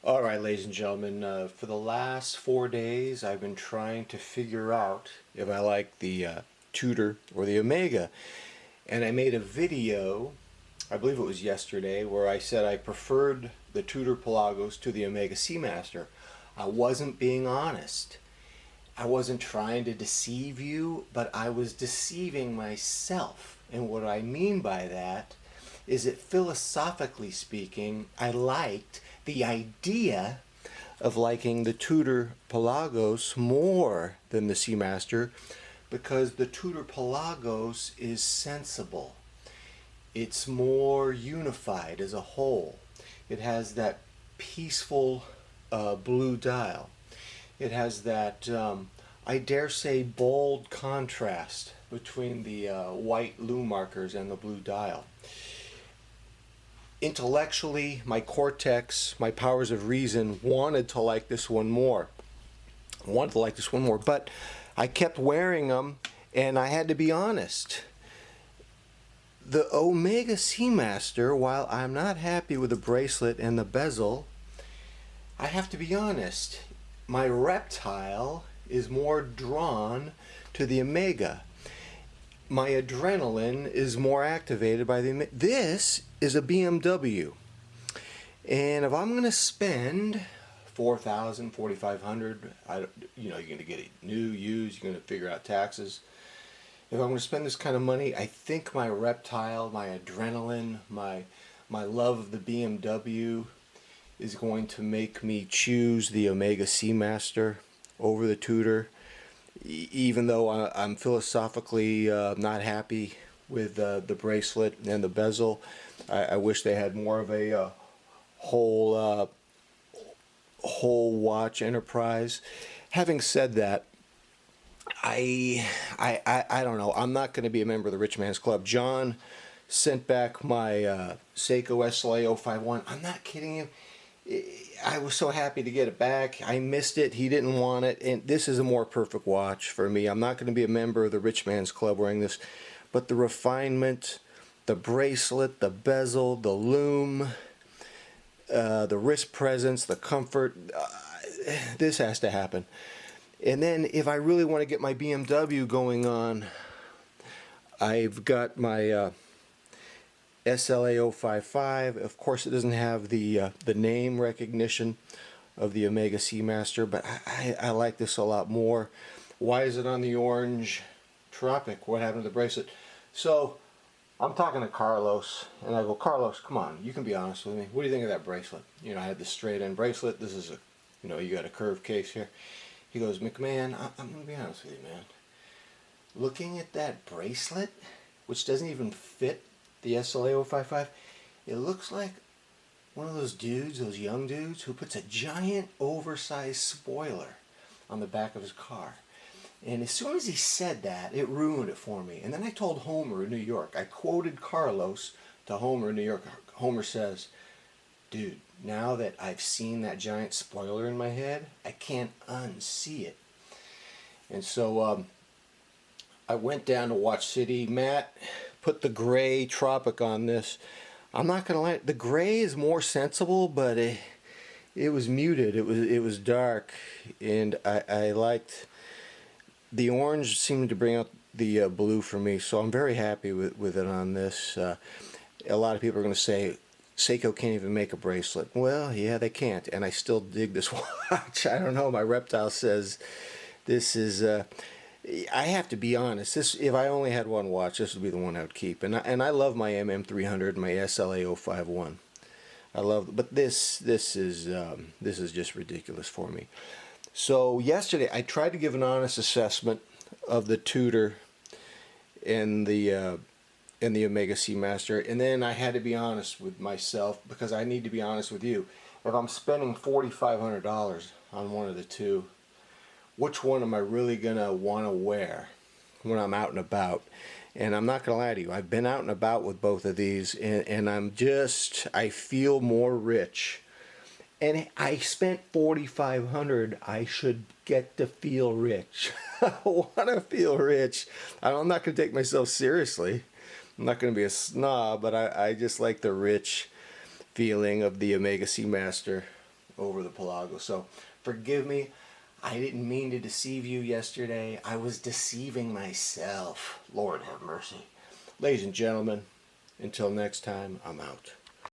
Alright, ladies and gentlemen, for the last 4 days I've been trying to figure out if I like the Tudor or the Omega. And I made a video, I believe it was yesterday, where I said I preferred the Tudor Pelagos to the Omega Seamaster. I wasn't being honest. I wasn't trying to deceive you, but I was deceiving myself. And what I mean by that is that philosophically speaking, I liked the idea of liking the Tudor Pelagos more than the Seamaster because the Tudor Pelagos is sensible. It's more unified as a whole. It has that peaceful blue dial. It has that, I dare say, bold contrast between the white lume markers and the blue dial. Intellectually, my cortex, my powers of reason wanted to like this one more. But I kept wearing them, and I had to be honest. The Omega Seamaster, while I'm not happy with the bracelet and the bezel, I have to be honest. My reptile is more drawn to the Omega. My adrenaline is more activated by the... This is a BMW. And if I'm going to spend $4,000, $4,500, you're going to get it new, used, you're going to figure out taxes. If I'm going to spend this kind of money, I think my reptile, my adrenaline, my love of the BMW is going to make me choose the Omega Seamaster over the Tudor. Even though I'm philosophically not happy with the bracelet and the bezel, I wish they had more of a whole watch enterprise. Having said that, I don't know. I'm not going to be a member of the Rich Man's Club. John sent back my Seiko SLA051. I'm not kidding you. I was so happy to get it back. I missed it. He didn't want it. And this is a more perfect watch for me. I'm not going to be a member of the Rich Man's Club wearing this. But the refinement, the bracelet, the bezel, the lume, the wrist presence, the comfort, this has to happen. And then if I really want to get my BMW going on, I've got my SLA055. Of course, it doesn't have the name recognition of the Omega Seamaster, but I like this a lot more. Why is it on the orange Tropic? What happened to the bracelet? So I'm talking to Carlos, and I go, Carlos, come on, you can be honest with me. What do you think of that bracelet? I had the straight end bracelet. This is you got a curved case here. He goes, McMahon, I'm going to be honest with you, man. Looking at that bracelet, which doesn't even fit the SLA055, it looks like one of those dudes, those young dudes, who puts a giant oversized spoiler on the back of his car. And as soon as he said that, it ruined it for me. And then I told Homer in New York, I quoted Carlos to Homer in New York. Homer says, dude, now that I've seen that giant spoiler in my head, I can't unsee it. And so I went down to Watch City. Matt put the gray Tropic on this. I'm not gonna lie, the gray is more sensible, but it was muted. It was dark, and I liked the orange. Seemed to bring out the blue for me, so I'm very happy with it on this. A lot of people are going to say Seiko can't even make a bracelet. Well, yeah, they can't, and I still dig this watch. I don't know. My reptile says this is. I have to be honest. If I only had one watch, this would be the one I would keep. And I love my MM300, my SLA051. I love, but this is just ridiculous for me. So yesterday I tried to give an honest assessment of the Tudor and the Omega Seamaster, and then I had to be honest with myself because I need to be honest with you. If I'm spending $4,500 on one of the two, which one am I really gonna want to wear when I'm out and about? And I'm not gonna lie to you, I've been out and about with both of these, and I feel more rich. And I spent $4,500. I should get to feel rich. I want to feel rich. I'm not going to take myself seriously. I'm not going to be a snob, but I just like the rich feeling of the Omega Seamaster over the Pelagos. So forgive me. I didn't mean to deceive you yesterday. I was deceiving myself. Lord have mercy. Ladies and gentlemen, until next time, I'm out.